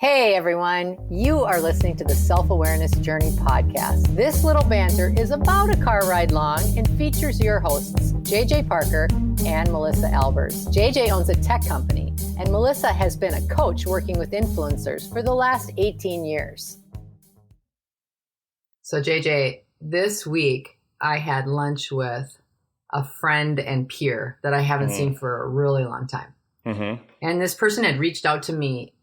Hey everyone, you are listening to the Self-Awareness Journey podcast. This little banter is about a car ride long and features your hosts, JJ Parker and Melissa Albers. JJ owns a tech company and Melissa has been a coach working with influencers for the last 18 years. So JJ, this week I had lunch with a friend and peer that I haven't seen for a really long time. And this person had reached out to me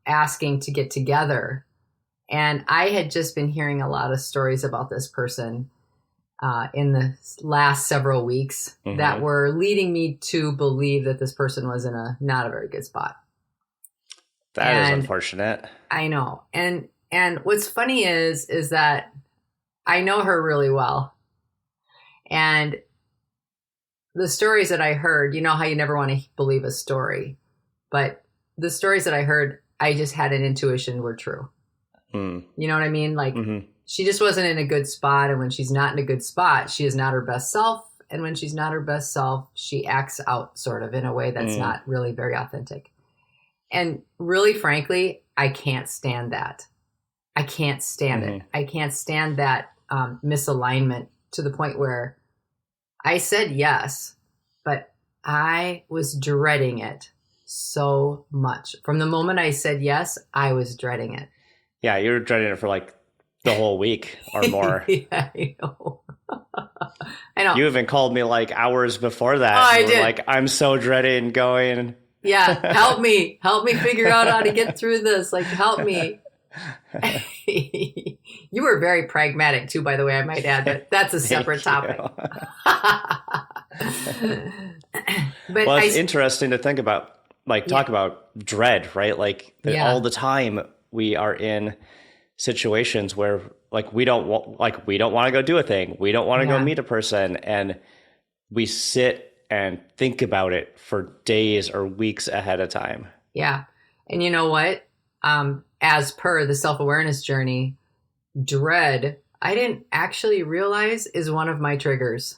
asking to get together. And I had just been hearing a lot of stories about this person in the last several weeks that were leading me to believe that this person was in not a very good spot. That is unfortunate. I know. And what's funny is that I know her really well. And the stories that I heard, you know how you never want to believe a story, but the stories that I heard, I just had an intuition were true. You know what I mean? Like she just wasn't in a good spot. And when she's not in a good spot, she is not her best self. And when she's not her best self, she acts out sort of in a way that's not really very authentic. And really, frankly, I can't stand that. I can't stand it. I can't stand that misalignment to the point where I said yes, but I was dreading it so much. From the moment I said yes, I was dreading it. Yeah, you were dreading it for like the whole week or more. Yeah, I know. I know. You even called me like hours before that. Oh, I did. Like, I'm so dreading going. Yeah, help me figure out how to get through this. Like, help me. You were very pragmatic too, by the way, I might add, but that's a separate topic. But well, it's interesting to think about, like, talk about dread, right? Like all the time we are in situations where like we don't want to go do a thing. We don't want to go meet a person. And we sit and think about it for days or weeks ahead of time. Yeah. And you know what? As per the self-awareness journey, dread, I didn't actually realize is one of my triggers.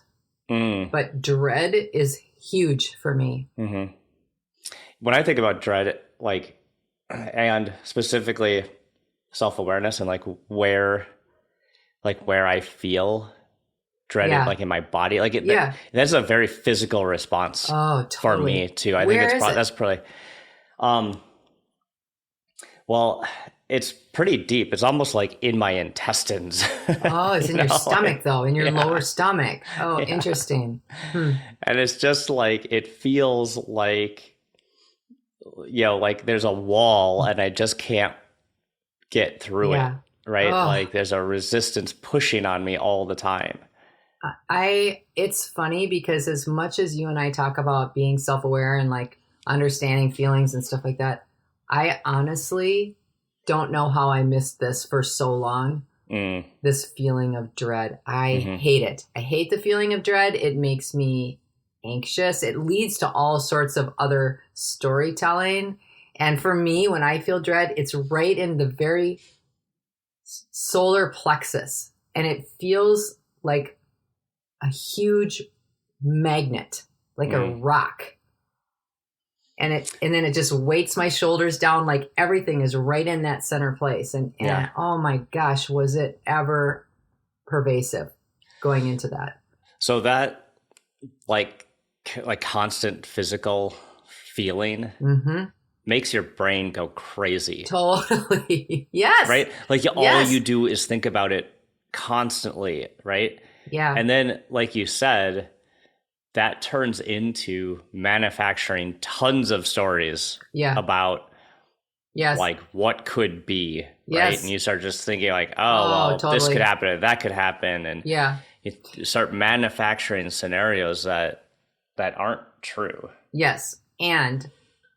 But dread is huge for me. When I think about dread, like, and specifically self-awareness and like where I feel dread, like in my body, like that's a very physical response for me too. I think that's probably, well, it's pretty deep. It's almost like in my intestines. Oh, it's in your stomach though, in your lower stomach. Oh, interesting. And it's just like, it feels like, you know, like there's a wall and I just can't get through it. Right. Oh. Like there's a resistance pushing on me all the time. It's funny because as much as you and I talk about being self-aware and like understanding feelings and stuff like that, I honestly don't know how I missed this for so long. This feeling of dread. I hate it. I hate the feeling of dread. It makes me anxious. It leads to all sorts of other storytelling. And for me, when I feel dread, it's right in the very solar plexus. And it feels like a huge magnet, like a rock. And then it just weights my shoulders down, like everything is right in that center place. And oh my gosh, was it ever pervasive going into that? So that like constant physical feeling makes your brain go crazy. Totally. Yes. Right? Like all you do is think about it constantly, right? Yeah. And then, like you said, that turns into manufacturing tons of stories about like what could be, right? And you start just thinking like, this could happen, that could happen. And you start manufacturing scenarios that aren't true. Yes. And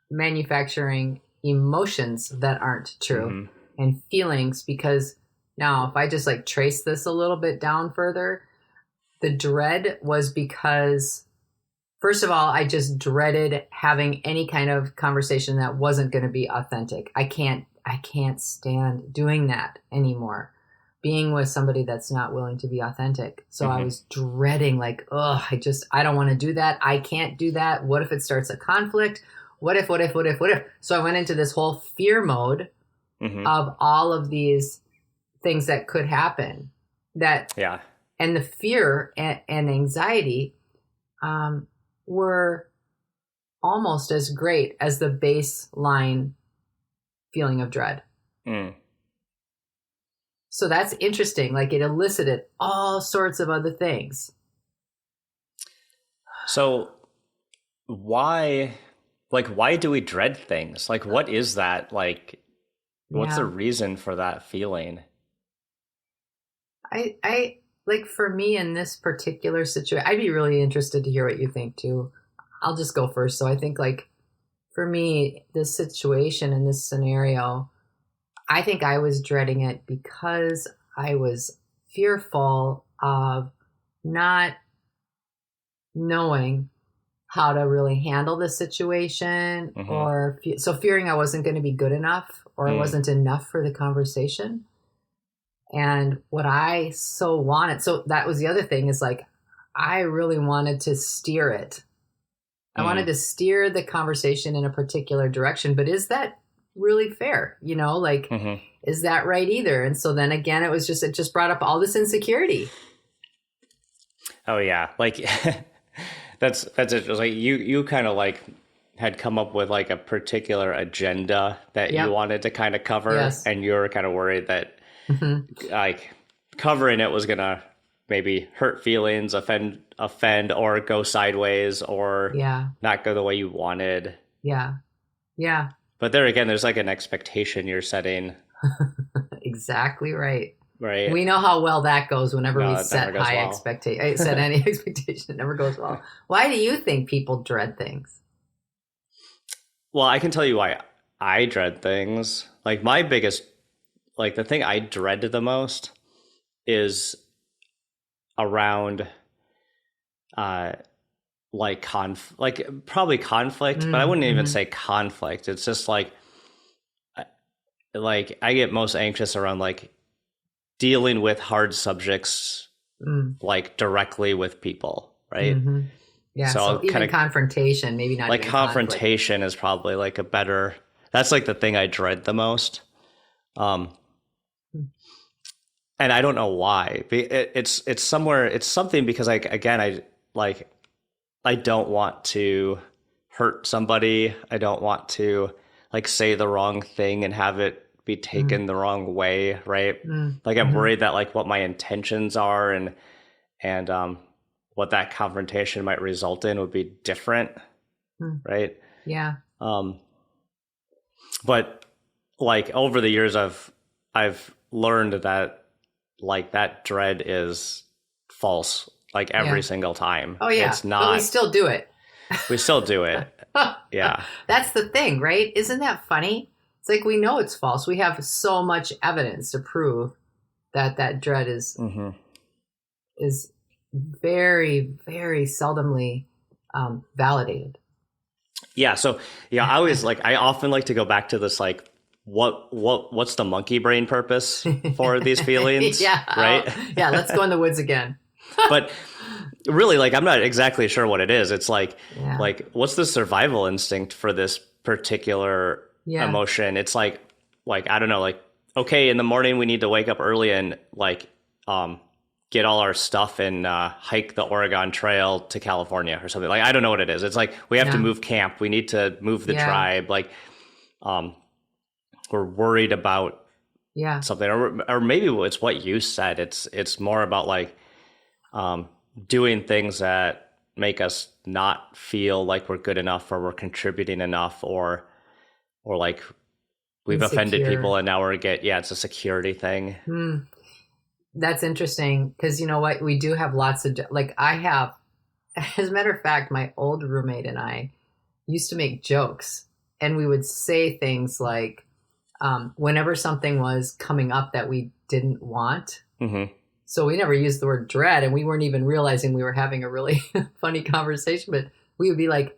manufacturing emotions that aren't true and feelings, because now if I just like trace this a little bit down further, the dread was because, first of all, I just dreaded having any kind of conversation that wasn't going to be authentic. I can't stand doing that anymore. Being with somebody that's not willing to be authentic. So I was dreading like, I don't want to do that. I can't do that. What if it starts a conflict? what if? So I went into this whole fear mode of all of these things that could happen. And the fear and anxiety were almost as great as the baseline feeling of dread. So that's interesting. Like it elicited all sorts of other things. So why do we dread things? Like, what is that? Like, what's the reason for that feeling? I like, for me in this particular situation, I'd be really interested to hear what you think too. I'll just go first. So I think, like, for me, this situation in this scenario, I think I was dreading it because I was fearful of not knowing how to really handle the situation, or fearing I wasn't going to be good enough, or I wasn't enough for the conversation. And what I so wanted, so that was the other thing, is like, I really wanted to steer it. I wanted to steer the conversation in a particular direction, but is that really fair? You know, like, is that right either? And so then again, it just brought up all this insecurity. Oh yeah. Like that's it. Like you kind of like had come up with like a particular agenda that you wanted to kind of cover. And you were kind of worried that like covering it was going to maybe hurt feelings, offend, or go sideways, or not go the way you wanted. Yeah. But there again, there's like an expectation you're setting. Exactly right. Right. We know how well that goes whenever we set high expectations. Set any expectation, it never goes well. Why do you think people dread things? Well, I can tell you why I dread things. Like my biggest, like the thing I dread the most is around like probably conflict, but I wouldn't even say conflict. It's just like I get most anxious around like dealing with hard subjects like directly with people, right? Yeah, so even confrontation, maybe not. Like confrontation is probably like that's like the thing I dread the most. And I don't know why. It's something because I don't want to hurt somebody. I don't want to like say the wrong thing and have it be taken the wrong way, right? Like I'm worried that like what my intentions are and what that confrontation might result in would be different, right? Yeah. But like over the years, I've learned that like that dread is false, like every single time. Oh yeah, it's not. But we still do it. We still do it. Yeah. That's the thing, right? Isn't that funny? It's like we know it's false. We have so much evidence to prove that dread is very, very seldomly validated. Yeah. So I always I often like to go back to this like what's the monkey brain purpose for these feelings? Right? Yeah. Let's go in the woods again. But really, like I'm not exactly sure what it is. It's like what's the survival instinct for this particular emotion? It's like I don't know, like okay, in the morning we need to wake up early and like get all our stuff and hike the Oregon Trail to California or something. Like I don't know what it is. It's like we have to move camp. We need to move the tribe. Like we're worried about something, or maybe it's what you said. It's more about like doing things that make us not feel like we're good enough or we're contributing enough or like we've offended people and now it's a security thing. That's interesting because you know what? We do have lots of, like I have, as a matter of fact, my old roommate and I used to make jokes and we would say things like, whenever something was coming up that we didn't want. So we never used the word dread and we weren't even realizing we were having a really funny conversation, but we would be like,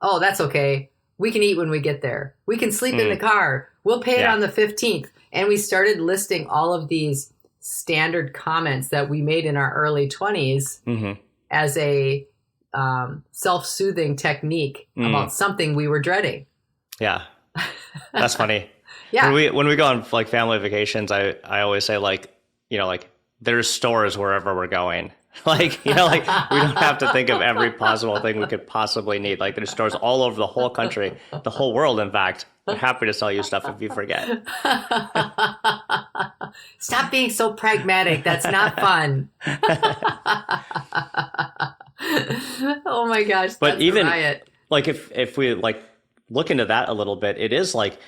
oh, that's okay. We can eat when we get there. We can sleep in the car. We'll pay it on the 15th. And we started listing all of these standard comments that we made in our early 20s as a self-soothing technique about something we were dreading. Yeah. That's funny. Yeah. When we go on like family vacations, I always say like, like there's stores wherever we're going. Like, like we don't have to think of every possible thing we could possibly need. Like there's stores all over the whole country, the whole world. In fact, we're happy to sell you stuff if you forget. Stop being so pragmatic. That's not fun. Oh my gosh. But that's even a riot. Like if we like look into that a little bit, it is like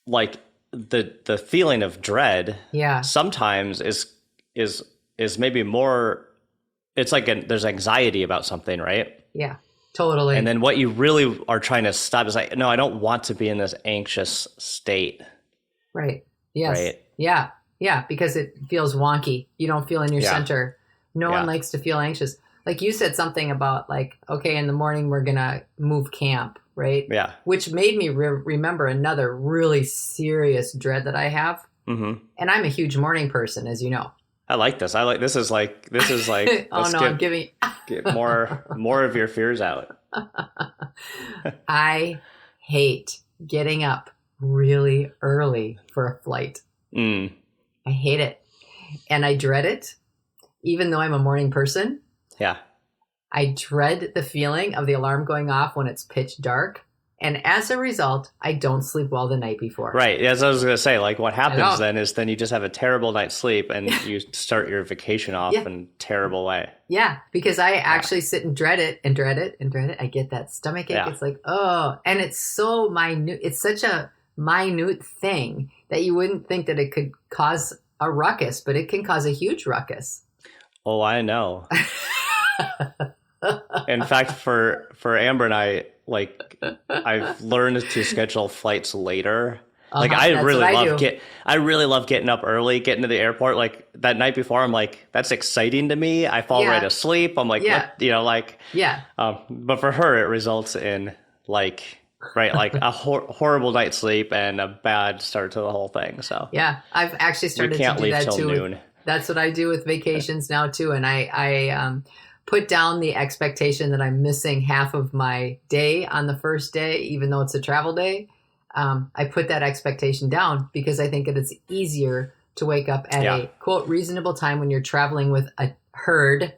the feeling of dread sometimes is maybe more, it's like there's anxiety about something, right? Yeah, totally. And then what you really are trying to stop is like, no, I don't want to be in this anxious state. Right. Yes. Right. Yeah. Yeah. Because it feels wonky. You don't feel in your center. No one likes to feel anxious. Like you said something about like, okay, in the morning, we're going to move camp. Right. Yeah. Which made me remember another really serious dread that I have. Mm-hmm. And I'm a huge morning person, as you know. I like this. This is like, oh no, I'm giving get more of your fears out. I hate getting up really early for a flight. I hate it. And I dread it, even though I'm a morning person. Yeah. I dread the feeling of the alarm going off when it's pitch dark. And as a result, I don't sleep well the night before. Right. As I was going to say, like what happens then is you just have a terrible night's sleep and you start your vacation off in a terrible way. Yeah. Because I actually sit and dread it and dread it and dread it. I get that stomach ache. Yeah. It's like, oh, and it's so minute. It's such a minute thing that you wouldn't think that it could cause a ruckus, but it can cause a huge ruckus. Oh, I know. In fact, for Amber and I, like I've learned to schedule flights later. Like I really love getting up early, getting to the airport. Like that night before, I'm like, that's exciting to me. I fall right asleep. I'm like, what? But for her, it results in like a horrible night's sleep and a bad start to the whole thing. So yeah, I've actually started to do that too. Noon. That's what I do with vacations now too, and I put down the expectation that I'm missing half of my day on the first day, even though it's a travel day. I put that expectation down because I think that it's easier to wake up at a quote reasonable time when you're traveling with a herd.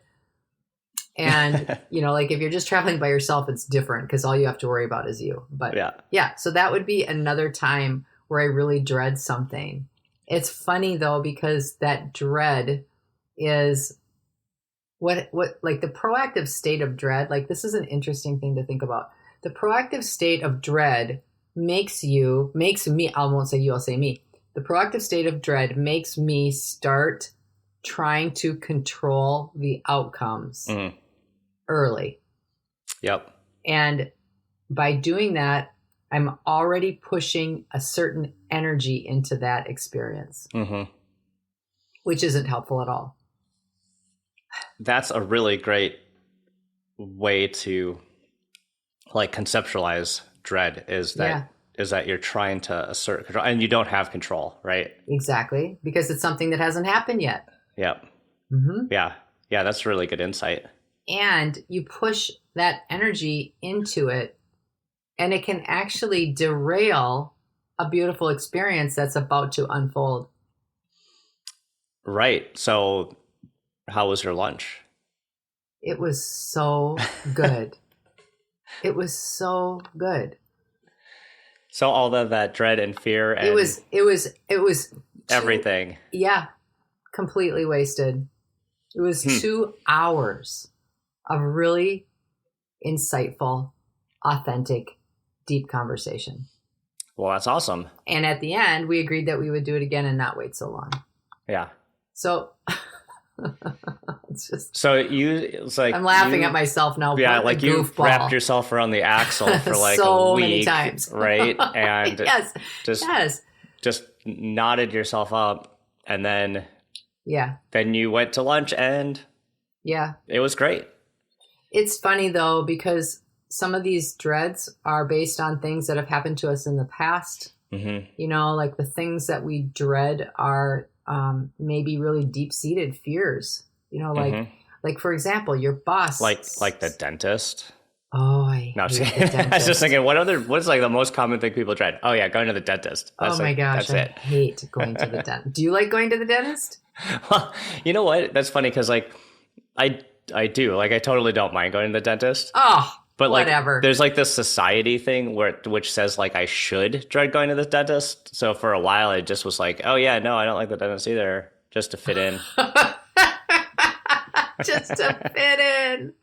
And, like if you're just traveling by yourself, it's different because all you have to worry about is you. But so that would be another time where I really dread something. It's funny though, because that dread is what like the proactive state of dread, like this is an interesting thing to think about. The proactive state of dread makes me, I won't say you, I'll say me. The proactive state of dread makes me start trying to control the outcomes early. Yep. And by doing that, I'm already pushing a certain energy into that experience, which isn't helpful at all. That's a really great way to like conceptualize dread is that you're trying to assert control and you don't have control, right? Exactly. Because it's something that hasn't happened yet. Yep. Yeah. Yeah. That's really good insight. And you push that energy into it and it can actually derail a beautiful experience that's about to unfold. Right. So how was your lunch? It was so good. It was so good. So all of that dread and fear and it was everything. Yeah. Completely wasted. It was 2 hours of really insightful, authentic, deep conversation. Well, that's awesome. And at the end, we agreed that we would do it again and not wait so long. Yeah. So it's just it's like I'm laughing at myself now. Yeah, like you wrapped yourself around the axle for like so a week, many times, right? And yes, just knotted yourself up, and then then you went to lunch, and it was great. It's funny though because some of these dreads are based on things that have happened to us in the past. Like the things that we dread are maybe really deep-seated fears. Like Like, for example, your boss. Like the dentist. Oh, I was just thinking, what's like the most common thing people dread? Oh yeah, going to the dentist. That's my gosh, I hate going to the dentist. Do you like going to the dentist? Well, you know what? That's funny because like I do. Like I totally don't mind going to the dentist. Oh, but like whatever. There's like this society thing which says like I should dread going to the dentist. So for a while I just was like, oh yeah, no, I don't like the dentist either, just to fit in. Just to fit in.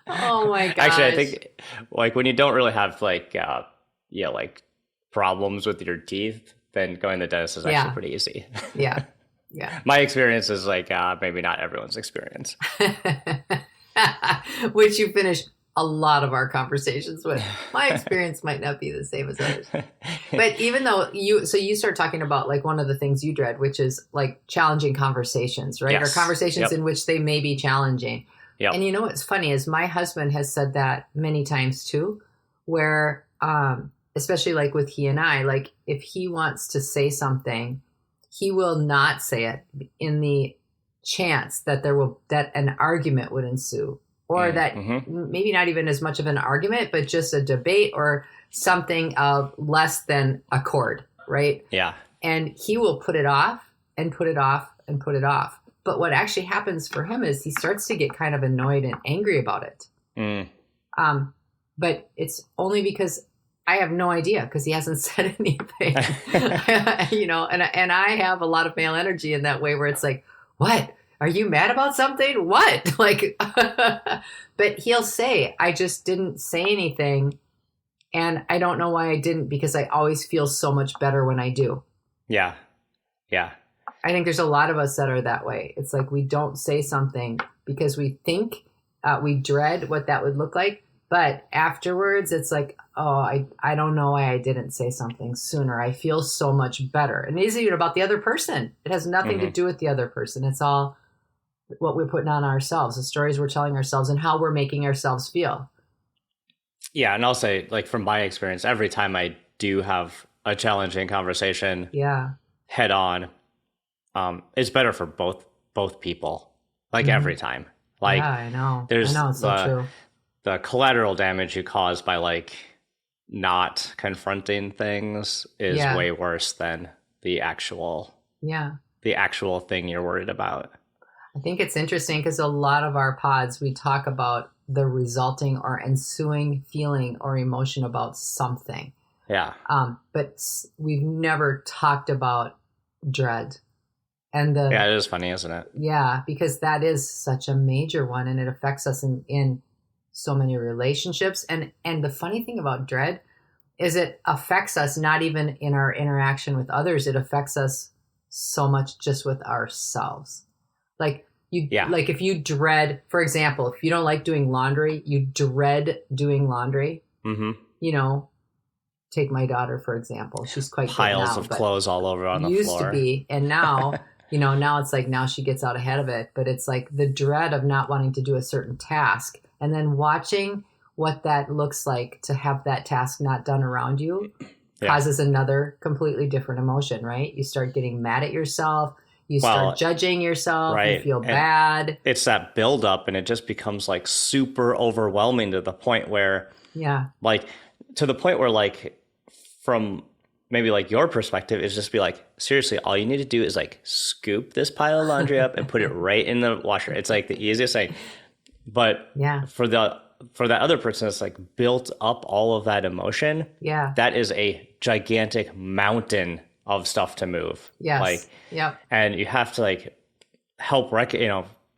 Oh my gosh. Actually, I think like when you don't really have like like problems with your teeth, then going to the dentist is actually pretty easy. Yeah. My experience is like maybe not everyone's experience. Which you finish a lot of our conversations with. My experience might not be the same as others. But even though you start talking about like one of the things you dread, which is like challenging conversations, right? Yes. Or conversations in which they may be challenging. Yep. And you know what's funny is my husband has said that many times too, where especially like with he and I, like if he wants to say something, he will not say it in the chance that that an argument would ensue. Or that maybe not even as much of an argument, but just a debate or something of less than accord, right? Yeah. And he will put it off and put it off and put it off. But what actually happens for him is he starts to get kind of annoyed and angry about it. But it's only because I have no idea because he hasn't said anything, you know, and I have a lot of male energy in that way where it's like, what? Are you mad about something? What? Like, but he'll say, I just didn't say anything. And I don't know why I didn't, because I always feel so much better when I do. Yeah. Yeah. I think there's a lot of us that are that way. It's like we don't say something because we think we dread what that would look like. But afterwards, it's like, oh, I don't know why I didn't say something sooner. I feel so much better. And it isn't even about the other person. It has nothing to do with the other person. It's all what we're putting on ourselves, the stories we're telling ourselves and how we're making ourselves feel. Yeah. And I'll say, like, from my experience, every time I do have a challenging conversation head on, it's better for both people, like every time. Like, yeah, I know. There's it's so true. The collateral damage you cause by like not confronting things is way worse than the actual thing you're worried about. I think it's interesting because a lot of our pods, we talk about the resulting or ensuing feeling or emotion about something. Yeah. But we've never talked about dread. And it is funny, isn't it? Yeah, because that is such a major one and it affects us in so many relationships. And the funny thing about dread is it affects us not even in our interaction with others. It affects us so much just with ourselves. Like like if you dread, for example, if you don't like doing laundry, you dread doing laundry. Mm-hmm. You know, take my daughter, for example. She's quite piles now, of clothes all over on the floor. Used to be. And now, you know, now it's like now she gets out ahead of it. But it's like the dread of not wanting to do a certain task and then watching what that looks like to have that task not done around you causes another completely different emotion, right? You start getting mad at yourself. You start judging yourself. Right. You feel bad. It's that buildup, and it just becomes like super overwhelming to the point where, from maybe like your perspective is just be like, seriously, all you need to do is like scoop this pile of laundry up and put it right in the washer. It's like the easiest thing. But for that other person that's like built up all of that emotion, that is a gigantic mountain of stuff to move. Yes. And you have to like help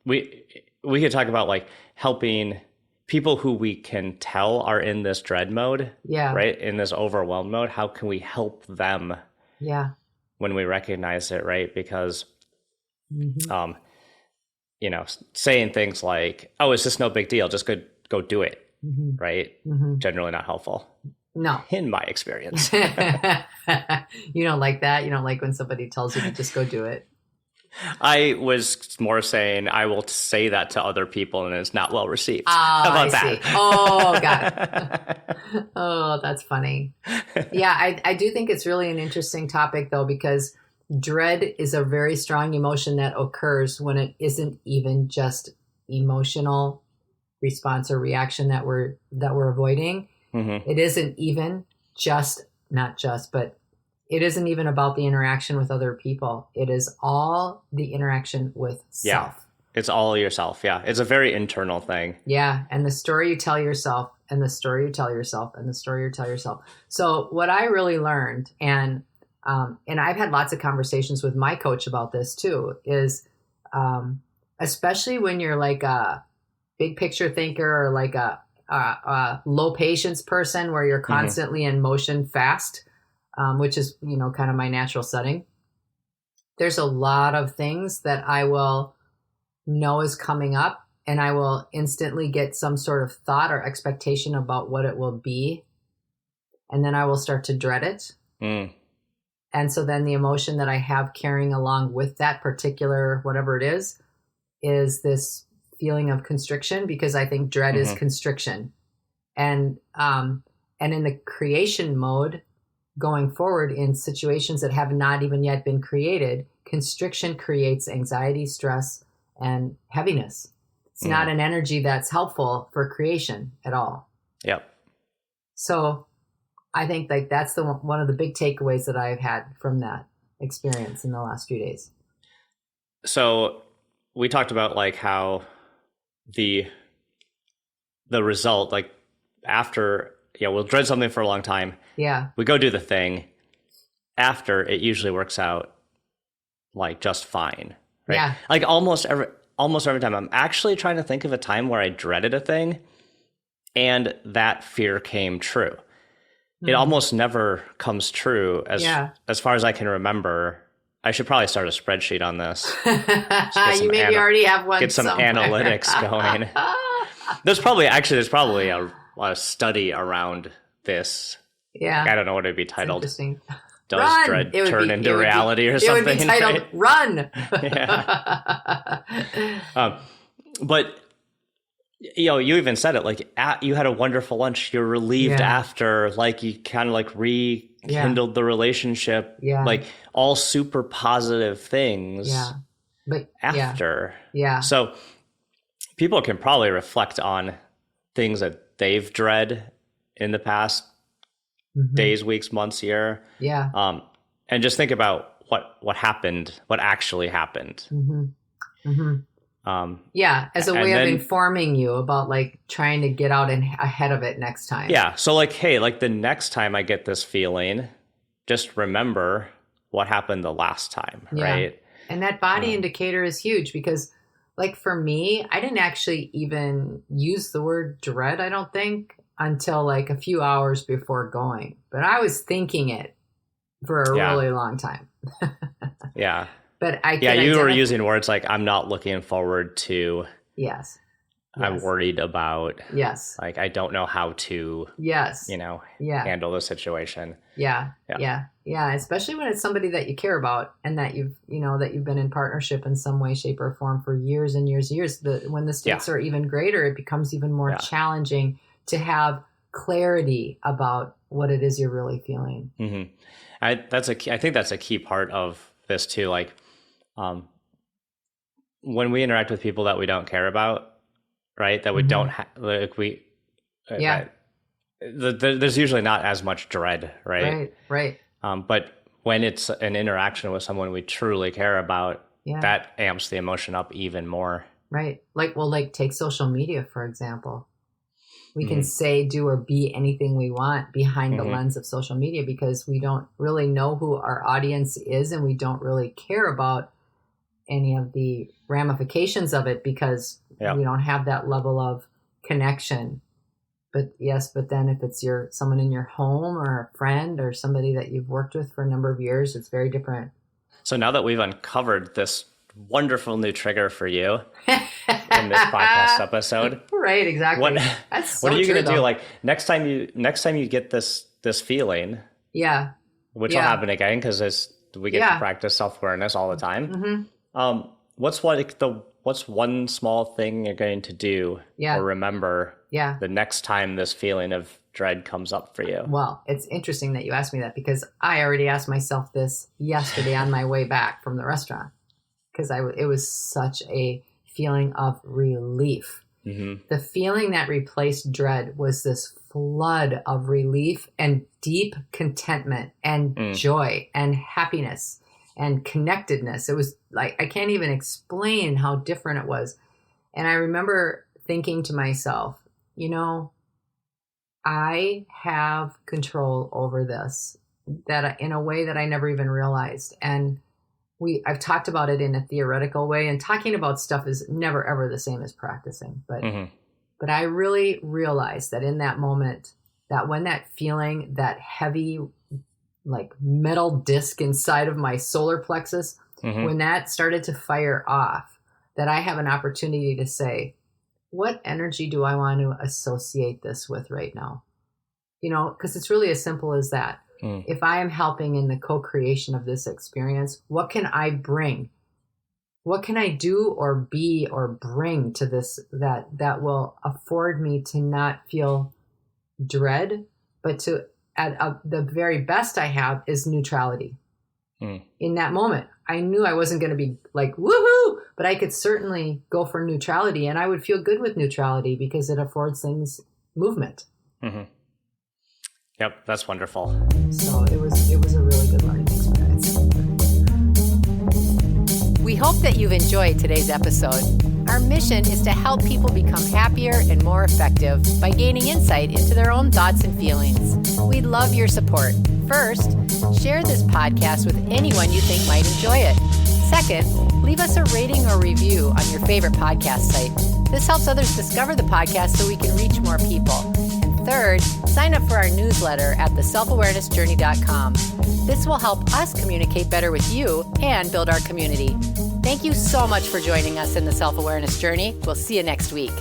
we could talk about like helping people who we can tell are in this dread mode, right? In this overwhelmed mode. How can we help them when we recognize it, right? Because, saying things like, oh, it's just no big deal. Just go do it, right? Mm-hmm. Generally not helpful. No. In my experience. You don't like that? You don't like when somebody tells you to just go do it? I was more saying I will say that to other people and it's not well received. How about that? Oh, got it. Oh, that's funny. Yeah, I do think it's really an interesting topic though, because dread is a very strong emotion that occurs when it isn't even just emotional response or reaction that we're avoiding. Mm-hmm. It isn't even but it isn't even about the interaction with other people. It is all the interaction with self. It's all yourself. Yeah. It's a very internal thing. Yeah. And the story you tell yourself, and the story you tell yourself, and the story you tell yourself. So what I really learned, and I've had lots of conversations with my coach about this too, is especially when you're like a big picture thinker or like a low patience person where you're constantly in motion fast, which is, kind of my natural setting. There's a lot of things that I will know is coming up, and I will instantly get some sort of thought or expectation about what it will be. And then I will start to dread it. Mm. And so then the emotion that I have carrying along with that particular, whatever it is this feeling of constriction, because I think dread is constriction. And in the creation mode going forward in situations that have not even yet been created, constriction creates anxiety, stress, and heaviness. It's not an energy that's helpful for creation at all. Yep. So I think like that's one of the big takeaways that I've had from that experience in the last few days. So we talked about like how the result, like after, we'll dread something for a long time. Yeah. We go do the thing. After, it usually works out like just fine. Right? Yeah. Like almost every time. I'm actually trying to think of a time where I dreaded a thing and that fear came true. Mm-hmm. It almost never comes true as far as I can remember. I should probably start a spreadsheet on this. You maybe already have one. Get some analytics going. There's probably a study around this. Yeah. I don't know what it'd be titled. Interesting. Does Run! dread turn into reality or something? It would be titled, right? Run! Yeah. But, you even said it, like, you had a wonderful lunch. You're relieved after, like, you kind of, like, rekindled the relationship. Yeah. Like, all super positive things but after. Yeah. So, people can probably reflect on things that they've dread in the past days, weeks, months, year. Yeah. And just think about what happened, what actually happened. As a way of informing you about like trying to get out and ahead of it next time. Yeah. So like, hey, like the next time I get this feeling, just remember what happened the last time, right? And that body indicator is huge because like for me, I didn't actually even use the word dread, I don't think, until like a few hours before going. But I was thinking it for a really long time. Yeah. But you were using words like, I'm not looking forward to. Yes. I'm worried about. Yes. Like, I don't know how to. Yes. Handle the situation. Yeah. Especially when it's somebody that you care about and that you've been in partnership in some way, shape, or form for years and years and years. When the stakes are even greater, it becomes even more challenging to have clarity about what it is you're really feeling. Mm-hmm. I think that's a key part of this too. Like, when we interact with people that we don't care about, right? That we don't there's usually not as much dread, right? Right. But when it's an interaction with someone we truly care about, that amps the emotion up even more. Right. Like take social media, for example. We can say, do, or be anything we want behind the lens of social media because we don't really know who our audience is and we don't really care about any of the ramifications of it because we don't have that level of connection. But then if it's someone in your home or a friend or somebody that you've worked with for a number of years, it's very different. So now that we've uncovered this wonderful new trigger for you in this podcast episode. Right, exactly. What are you going to do? Like next time you get this feeling, which will happen again because we get to practice self-awareness all the time. What's one small thing you're going to do or remember the next time this feeling of dread comes up for you? Well, it's interesting that you asked me that, because I already asked myself this yesterday on my way back from the restaurant, because it was such a feeling of relief. Mm-hmm. The feeling that replaced dread was this flood of relief and deep contentment and joy and happiness and connectedness. It was like, I can't even explain how different it was. And I remember thinking to myself, I have control over this, that in a way that I never even realized. And I've talked about it in a theoretical way, and talking about stuff is never ever the same as practicing. But I really realized that in that moment, that when that feeling, that heavy, like metal disc inside of my solar plexus, when that started to fire off, that I have an opportunity to say, what energy do I want to associate this with right now? Because it's really as simple as that. If I am helping in the co-creation of this experience, what can I bring? What can I do or be or bring to this that will afford me to not feel dread, but to, at the very best I have is neutrality. In that moment, I knew I wasn't going to be like, woohoo, but I could certainly go for neutrality, and I would feel good with neutrality because it affords things movement. Mm-hmm. Yep, that's wonderful. So it was a really good learning experience. We hope that you've enjoyed today's episode. Our mission is to help people become happier and more effective by gaining insight into their own thoughts and feelings. We'd love your support. First, share this podcast with anyone you think might enjoy it. Second, leave us a rating or review on your favorite podcast site. This helps others discover the podcast so we can reach more people. Third, sign up for our newsletter at theselfawarenessjourney.com. This will help us communicate better with you and build our community. Thank you so much for joining us in the Self-Awareness Journey. We'll see you next week.